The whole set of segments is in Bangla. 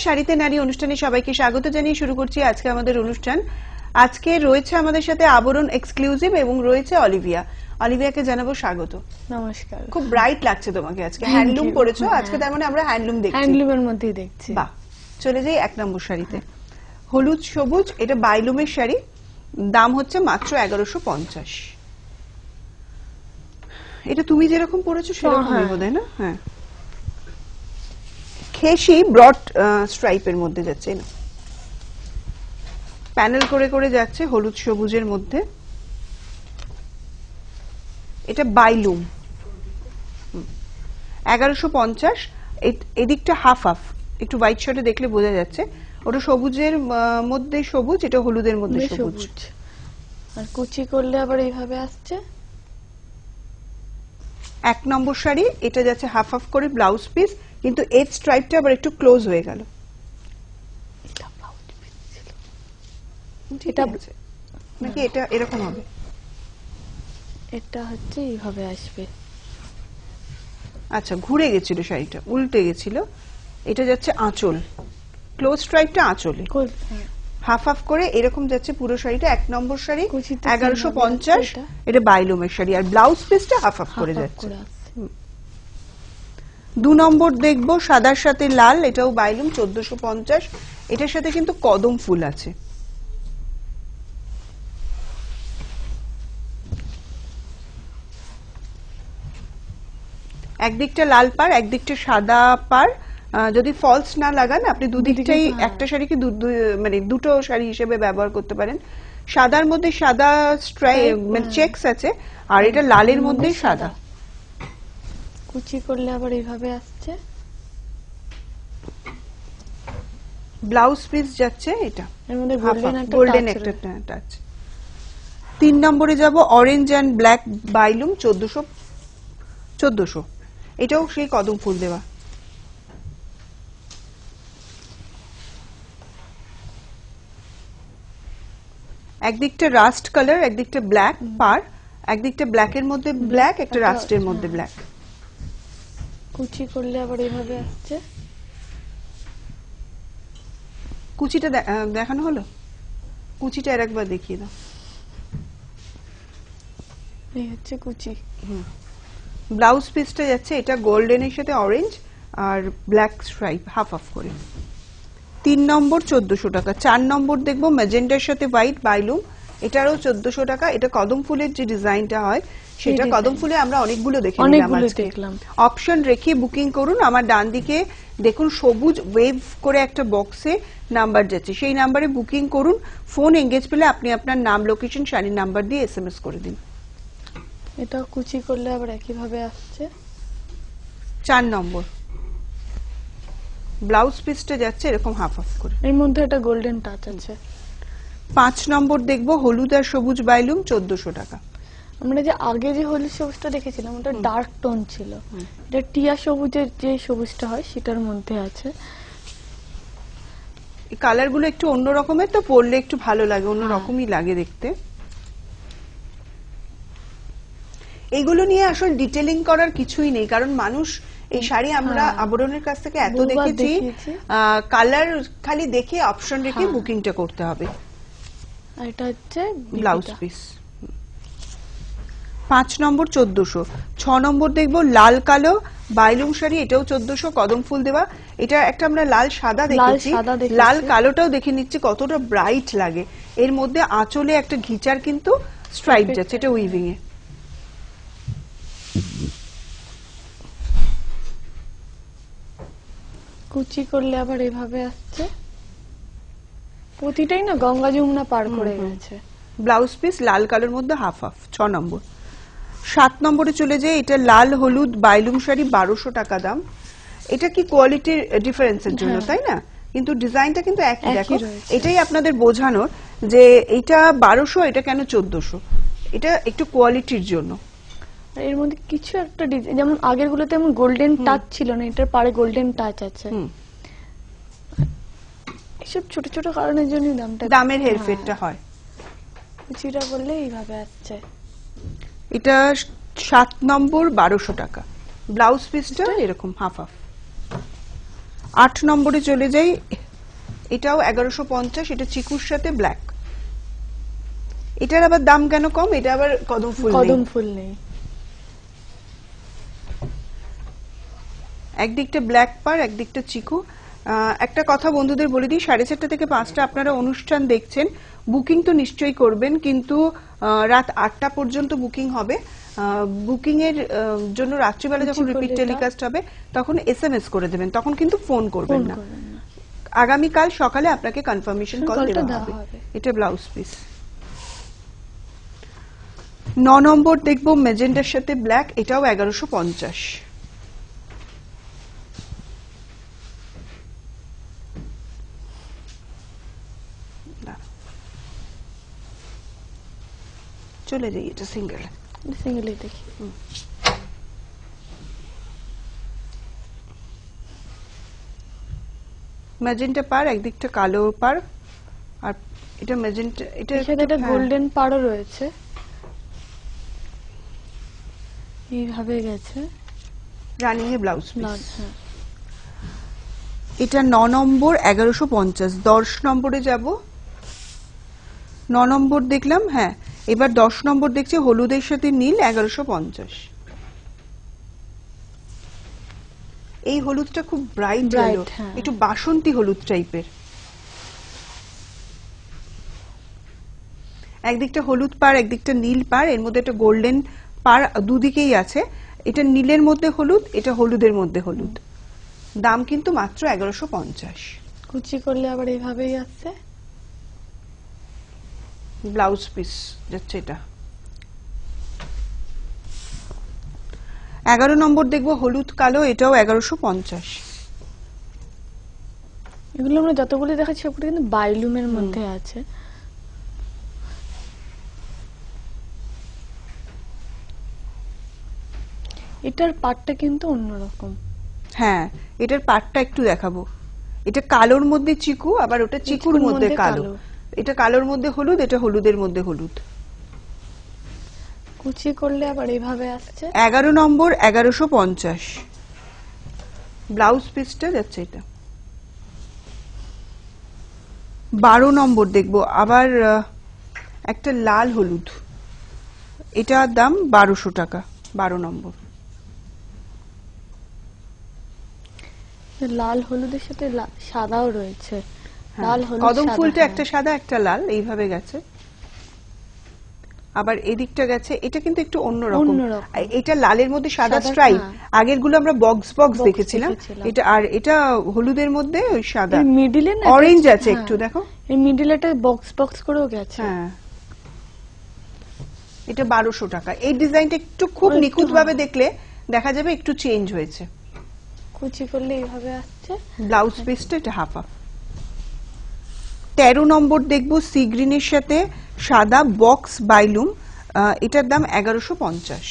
শাড়িতে নারী অনুষ্ঠানে সবাইকে স্বাগত জানিয়ে শুরু করছি আজকে আমাদের অনুষ্ঠান। আজকে রয়েছে আমাদের সাথে আবরণ এক্সক্লুসিভ এবং রয়েছে অলিভিয়া। অলিভিয়াকে জানাবো স্বাগত। নমস্কার। খুব ব্রাইট লাগছে তোমাকে আজকে, হ্যান্ডলুম পরেছো আজকে, তার মানে আমরা হ্যান্ডলুম দেখছি। হ্যান্ডলুমের মধ্যেই দেখছি। বাহ, চলে যাই 1 নম্বর শাড়িতে। হলুদ সবুজ, এটা বাইলুমের শাড়ি, দাম হচ্ছে মাত্র 1150। এটা তুমি যেরকম পরেছো সেরকমই বোধহয় না? হ্যাঁ, খেসি ব্রড স্ট্রাইপের মধ্যে যাচ্ছে না, প্যানেল করে করে যাচ্ছে হলুদ সবুজের মধ্যে। এটা বাইলুম, 1150। এদিকটা হাফ হাফ, একটু হোয়াইট শার্টে দেখলে বোঝা যাচ্ছে ওটা সবুজের মধ্যে সবুজ, এটা হলুদের মধ্যে সবুজ। আর কুচি করলে আবার এইভাবে আসছে। 1 নম্বর শাড়ি, এটা যাচ্ছে হাফ হাফ করে ব্লাউজ পিস, কিন্তু এজ স্ট্রাইপটা আবার একটু ক্লোজ হয়ে গেল। এটা নাকি এটা এরকম হবে? এটা হচ্ছে এইভাবে আসবে। আচ্ছা, ঘুরে গেছিল শাড়িটা, উল্টে গেছিল। এটা যাচ্ছে আঁচল, ক্লোজ স্ট্রাইপটা আঁচলে হাফ হাফ করে এরকম যাচ্ছে পুরো শাড়িটা। 1 নম্বর শাড়ি 1150, এটা বাইলুমের শাড়ি, আর ব্লাউজ পিসটা হাফ হাফ করে যাচ্ছে। 2 নম্বর দেখবো সাদার সাথে লাল, এটাও বাইলুম, 1450। এটার সাথে কিন্তু কদম ফুল আছে। একদিকটা লাল পার, একদিকটা সাদা পার। যদি ফলস না লাগান আপনি দুদিকটাই একটা শাড়িকে মানে দুটো শাড়ি হিসেবে ব্যবহার করতে পারেন। সাদার মধ্যে সাদা স্ট্রাইপ মানে চেকস আছে, আর এটা লালের মধ্যে সাদা। কুচি করলে আবার এইভাবে আসছে। ব্লাউজ পিস যাচ্ছে এটা, এর মধ্যে গোল্ডেন একটা টাচ। 3 নম্বরে যাব অরেঞ্জ এন্ড ব্ল্যাক বাইলুম, 1400। এটাও সেই কদম ফুল দেওয়া। একদিকটা রাস্ট কালার, একদিকটা ব্ল্যাক পার, একদিকটা ব্ল্যাকের মধ্যে ব্ল্যাক, একটা রাস্টের মধ্যে ব্ল্যাক। কুচি করলে আবার এইভাবে আসছে। কুচিটা দেখানো হলো? কুচিটা আরেকবার দেখিয়ে দাও। এই হচ্ছে কুচি। ব্লাউজ পিসটা যাচ্ছে এটা গোল্ডেনের সাথে অরেঞ্জ আর ব্ল্যাক স্ট্রাইপ হাফ হাফ করে। 3 নম্বর 1400 টাকা। 4 নম্বর দেখবো ম্যাজেন্টার সাথে হোয়াইট বাইলুম, এটারও 1400 টাকা। এটা কদম ফুলের যে ডিজাইনটা হয় সেটা, কদম ফুলে আমরা অনেকগুলো দেখে নিলাম আজকে। অপশন রেখে বুকিং করুন। আমার ডান দিকে দেখুন সবুজ ওয়েভ করে একটা বক্সে নাম্বার যাচ্ছে, সেই নাম্বারে বুকিং করুন। ফোন এঙ্গেজ পেলে আপনি আপনার নাম, লোকেশন, শাড়ির নাম্বার দিয়ে SMS করে দিন। এটা কুচি করলে আবার একইভাবে আসছে। 4 নম্বর ব্লাউজ পিসটা যাচ্ছে এরকম হাফ হাফ করে, এর মধ্যে একটা গোল্ডেন টাচ আছে। 5 নম্বর দেখবো হলুদ আর সবুজ বাইলুম, 1400 টাকা। আমরা যে আগে যে হলুদ সবুজটা দেখেছিলাম ওটা ডার্ক টোন ছিল, এটা টিয়া সবুজের যে সবুজটা হয় সেটার মধ্যে আছে। এই কালার গুলো একটু অন্য রকমের, তো পরলে একটু ভালো লাগে, অন্য রকমই লাগে দেখতে। এইগুলো নিয়ে আসলে ডিটেইলিং করার কিছুই নেই, কারণ মানুষ এই শাড়ি আমরা আবরণের কাছ থেকে এত দেখেছি, কালার খালি দেখে অপশন রেখে বুকিংটা করতে হবে। আর এটা হচ্ছে ব্লাউজ পিস। 5 নম্বর 1400। 6 নম্বর দেখবো লাল কালো বাইলুম শাড়ি, এটাও 1400, কদম ফুল দেওয়া। এটা একটা আমরা লাল সাদা দেখেছি, লাল কালোটাও দেখে নিচ্ছি কতটা ব্রাইট লাগে। এর মধ্যে আঁচলে একটা ঘিচার কিন্তু স্ট্রাইপ যাচ্ছে, এটা উইভিং এ। কুচি করলে আবার এইভাবে আসছে। প্রতিটাই না গঙ্গা যমুনা পার করে গেছে। ব্লাউজ পিস লাল কালোর মধ্যে হাফ হাফ। 6 নম্বর। 7 নম্বরে চলে যায়, এটা লাল হলুদ বাইলুম শাড়ি, 1200 টাকা দাম। এটা কি কোয়ালিটির ডিফারেন্সের জন্য, তাই না? কিন্তু ডিজাইনটা কিন্তু একই। দেখো, এটাই আপনাদের বোঝানোর যে এটা 1200, এটা কেন 1400, এটা একটু কোয়ালিটির জন্য। এর মধ্যে কিছু একটা যেমন আগের গুলোতে এমন গোল্ডেন টাচ ছিল না, এটার পারে গোল্ডেন টাচ আছে। এসব ছোট ছোট কারণের জন্য দামের হেরফেরটা হয়। কুচিটা বললে এইভাবে আসছে। এটা 7 নম্বর 1200 টাকা। ব্লাউজ পিসটা এরকম হাফ হাফ। 8 নম্বরে চলে যাই, এটাও 1150, এটা চিকুর সাথে ব্ল্যাক। এটার আবার দাম কেন কম? এটা আবার কদম ফুল নেই। কদম ফুল নেই। একদিকটা ব্ল্যাক পার, একদিকটা চিকু। একটা কথা বন্ধুদের বলে দিই, 4:30 থেকে 5টা আপনারা অনুষ্ঠান দেখছেন, বুকিং তো নিশ্চয়ই করবেন, কিন্তু রাত 8টা পর্যন্ত বুকিং হবে। বুকিং এর জন্য রাত্রিবেলা যখন রিপিট টেলিকাস্ট হবে তখন SMS করে দেবেন, তখন কিন্তু ফোন করবেন না। আগামীকাল সকালে আপনাকে কনফার্মেশন কল দেওয়া হবে। এটা ব্লাউজ পিস। 9 নম্বর দেখবো মেজেন্টার সাথে ব্ল্যাক, এটাও 1150। চলে যাই, এটা সিঙ্গেল। সিঙ্গেলই দেখি। ম্যাজেন্টা পার, একদিকটা কালো পার, আর এটা ম্যাজেন্টা, এটা একটা গোল্ডেন পাড়ও রয়েছে, এইভাবে গেছে রানিং এ ব্লাউজ পিস। হ্যাঁ। এটা 9 নম্বর 1150। 10 নম্বরে যাব। 9 নম্বর দেখলাম, হ্যাঁ এবার 10 নম্বর দেখছি হলুদের সাথে নীল, 1150। এই হলুদটা খুব ব্রাইট হলো, একটু বাসন্তী হলুদ টাইপের। একদিকটা হলুদ পার, একদিকটা নীল পার, এর মধ্যে একটা গোল্ডেন পার দুদিকেই আছে। এটা নীলের মধ্যে হলুদ, এটা হলুদের মধ্যে হলুদ। দাম কিন্তু মাত্র 1150। কুচি করলে আবার এইভাবেই আসছে। ব্লাউজ পিস যাচ্ছে এটা। 11 নম্বর দেখবো হলুদ কালো, এটাও 1150। এগুলো আমরা যতগুলো দেখাচ্ছি সবগুলো কিন্তু বাইলুমের মধ্যে আছে। এটার পাটটা কিন্তু অন্যরকম। হ্যাঁ, এটার পাটটা একটু দেখাবো। এটা কালোর মধ্যে চিকু, আবার ওটা চিকুর মধ্যে কালো। এটা কালোর মধ্যে হলুদ, এটা হলুদের মধ্যে হলুদ। কুচি করলে আবার এইভাবে আসছে। 11 নম্বর 1150। ব্লাউজ পিসটা যাচ্ছে এটা। 12 নম্বর দেখবো আবার একটা লাল হলুদ, এটার দাম 1200 টাকা। 12 নম্বর। লাল হলুদের সাথে সাদাও রয়েছে। লাল হলুদ, কদম ফুলটা একটা সাদা একটা লাল, এইভাবে গেছে। আবার এদিকটা গেছে, এটা কিন্তু একটু অন্যরকম। এটা লালের মধ্যে সাদা স্ট্রাইপ, আগের গুলো আমরা বক্স বক্স দেখেছিলাম, এটা আর এটা হলুদের মধ্যে ওই সাদা, মিডিলে অরেঞ্জ আছে একটু, দেখো এই মিডিলেটা বক্স বক্স করেও গেছে। হ্যাঁ, এটা 1200 টাকা। এই ডিজাইনটা একটু খুব নিখুঁত ভাবে দেখলে দেখা যাবে একটু চেঞ্জ হয়েছে। কুচি করলে এইভাবে আসছে। ব্লাউজ পিসটা এটা হাফ হাফ। 13 নম্বর দেখবো সি গ্রিনের সাথে সাদা বক্স বাইলুম, এটার দাম 1150।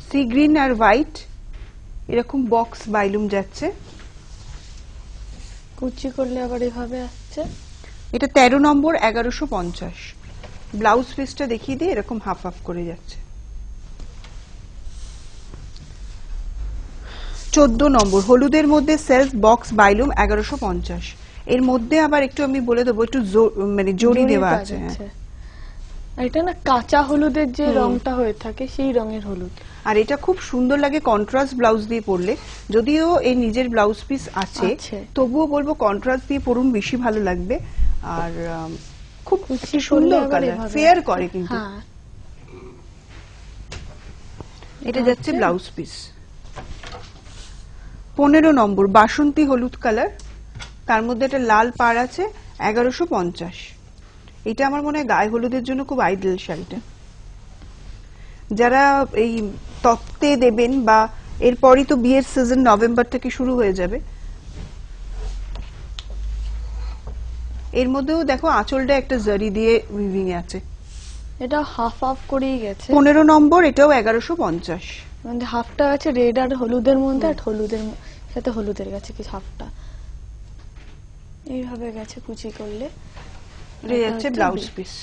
সি গ্রিন আর হোয়াইট এরকম বক্স বাইলুম যাচ্ছে। কুচি করলে আবার এভাবে আসছে। এটা 13 নম্বর 1150। ব্লাউজ পিসটা দেখিয়ে দিয়ে এরকম হাফ হাফ করে যাচ্ছে। 14 নম্বর হলুদের মধ্যে সেলফ বক্স বাইলুম 1150। এর মধ্যে আবার একটু আমি বলে দেবো, একটু মানে জড়ি দেওয়া আছে। এটা না কাঁচা হলুদের যে রংটা হয়ে থাকে সেই রঙের হলুদ। আর এটা খুব সুন্দর লাগে কন্ট্রাস্ট ব্লাউজ দিয়ে পরলে। যদিও এই নিজের ব্লাউজ পিস আছে, তবুও বলবো কন্ট্রাস্ট দিয়ে পরুন, বেশি ভালো লাগবে। আর খুব সুন্দর কালার, ফেয়ার করে কিন্তু। এটা যাচ্ছে ব্লাউজ পিস। 15 নম্বর বাসন্তী হলুদ কালার, তার মধ্যে একটা লাল পাড় আছে, 1150। এটা আমার মনে হয় গায়ে হলুদের জন্য খুব আইডিয়াল শাড়িটা। যারা এই তত্ত্বে দেবেন বা এরপরই তো বিয়ের সিজন নভেম্বর থেকে শুরু হয়ে যাবে। এর মধ্যেও দেখো আঁচলটা একটা জারি দিয়ে উইভিং আছে। এটা হাফ হাফ করেই গেছে। 15 নম্বর, এটাও 1150। মানে হাফটা আছে রেড আর হলুদের মধ্যে, আর হলুদের সাথে হলুদের গেছে কি হাফটা, এইভাবে গেছে কুচি করলে। এটা যাচ্ছে ব্লাউজ পিস।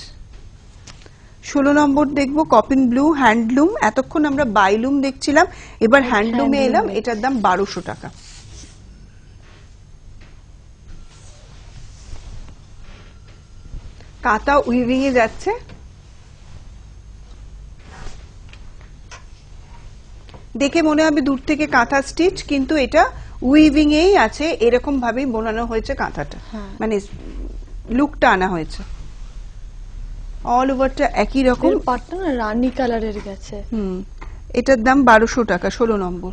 16 নম্বর দেখবো কপিন ব্লু হ্যান্ডলুম। এতক্ষণ আমরা বাইলুম দেখছিলাম, এবার হ্যান্ডলুমে এলাম। এটার দাম 1200 টাকা। কাঁথা উইভিং এ যাচ্ছে, দেখে মনে হবে দূর থেকে কাঁথা স্টিচ, কিন্তু এটা উইভিং এই আছে, এরকম ভাবেই বোনানো হয়েছে কাঁথাটা, মানে লুকটা আনা হয়েছে। অল ওভারটা একই রকম, পাটটা না রানী কালারের গেছে। এটার দাম 1200 টাকা। 16 নম্বর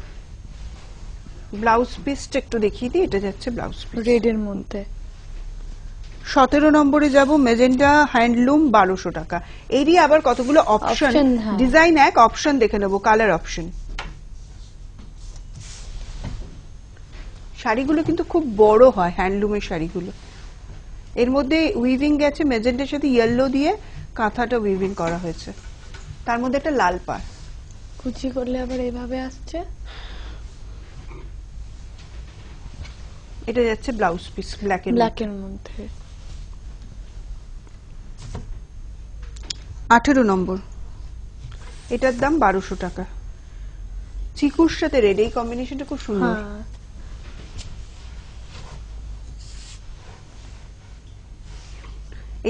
ব্লাউজ পিসটা একটু দেখিয়ে দিই, এটা যাচ্ছে ব্লাউজ পিস রেড এর মধ্যে। 17 নম্বরে যাব মেজেন্টা হ্যান্ডলুম 1200 টাকা। এরই আবার কতগুলো অপশন, ডিজাইন এক, অপশন দেখে নেবো, কালার অপশন। শাড়িগুলো কিন্তু খুব বড় হয় হ্যান্ডলুমের শাড়িগুলো। এর মধ্যে উইভিং গেছে মেজেন্টার সাথে ইয়েলো দিয়ে, কাঁথাটা উইভিং করা হয়েছে, তার মধ্যে একটা লাল পাড়। কুচি করলে আবার এইভাবে আসছে। এটা যাচ্ছে ব্লাউজ পিস ব্ল্যাক এর মধ্যে। 18 নম্বর, এটার দাম 1200 টাকা। চিকুর সাথে রেড, এই কম্বিনেশনটা খুব সুন্দর।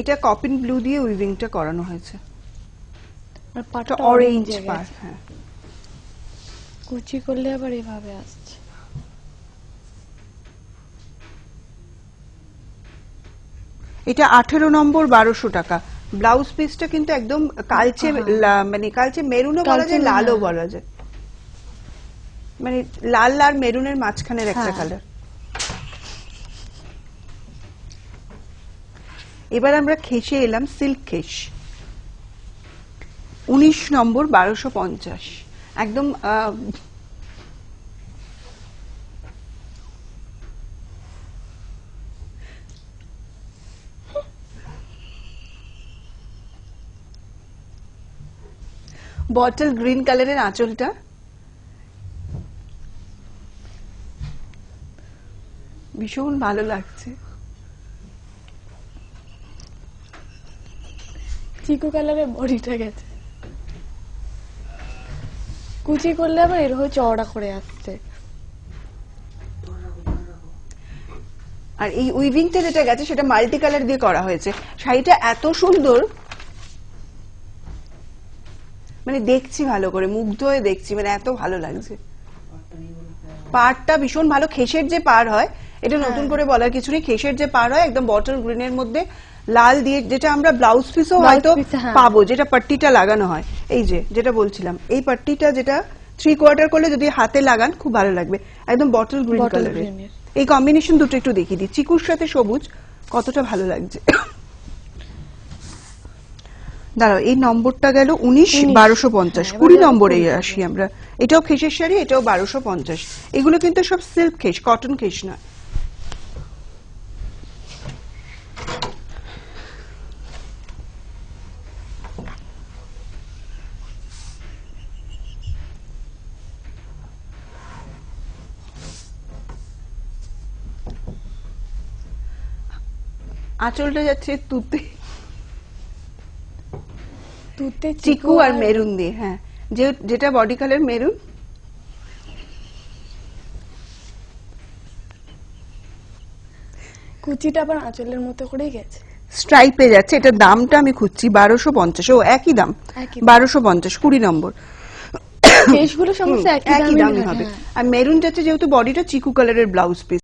এটা কপিন ব্লু দিয়ে উইভিংটা করানো হয়েছে, আর পাটটা অরেঞ্জ পাড়। হ্যাঁ, কুচি করলে আবার এইভাবে আসছে। এটা 18 নম্বর 1200 টাকা। ব্লাউজ পিসটা কিন্তু একদম কালচে, মানে কালচে মেরুনও বলা যায়, লালও বলা যায়, মানে লাল আর মেরুনের মাঝখানের একটা কালার। এবার আমরা খেসে এলাম, সিল্ক খেস 19 নম্বর 1250। একদম বটল গ্রিন কালারের আঁচলটা, ভীষণ ভালো লাগছে। চিকু কালারের বডিটা গেছে, কুচি করলে আবার এরকম চওড়া করে আসছে। আর এই উইভিংটা যেটা গেছে সেটা মাল্টি কালার দিয়ে করা হয়েছে। শাড়িটা এত সুন্দর, মানে দেখছি ভালো করে, মুগ্ধ হয়ে দেখছি, মানে এত ভালো লাগছে। পাড়টা ভীষণ ভালো, খেসের যে পাড় হয়, এটা নতুন করে বলার কিছু নেই, খেসের যে পাড় হয় একদম বটল গ্রিনের মধ্যে লাল দিয়ে, যেটা আমরা ব্লাউজ পিসও হয়তো পাবো, যেটা পাট্টিটা লাগানো হয়। এই যে যেটা বলছিলাম, এই পাট্টিটা যেটা 3/4 করলে যদি হাতে লাগান খুব ভালো লাগবে, একদম বটল গ্রিন কালারের। এই কম্বিনেশন দুটো একটু দেখিয়ে দিই, চিকুর সাথে সবুজ, কতটা ভালো লাগছে। দাঁড়াও, এই নম্বরটা গেল 19 1250। 20 নম্বরে আসি আমরা। এটাও খেসের শাড়ি, এটাও 1250। এগুলো কিন্তু সব সিল্ক খেস, কটন খেস না। আঁচলটা যাচ্ছে তুতে, চিকু আর মেরুন দিয়ে। হ্যাঁ, যেটা বডি কালার মেরুন। কুচিটা আবার আঁচলের মতো করেই গেছে, স্ট্রাইপে যাচ্ছে। এটার দামটা আমি খুঁজছি 1250। ও একই দাম, 1250। 20 নম্বর। কেসগুলো সমস্ত একই দামই হবে। আর মেরুন যাচ্ছে যেহেতু বডিটা চিকু কালারের ব্লাউজ পিস।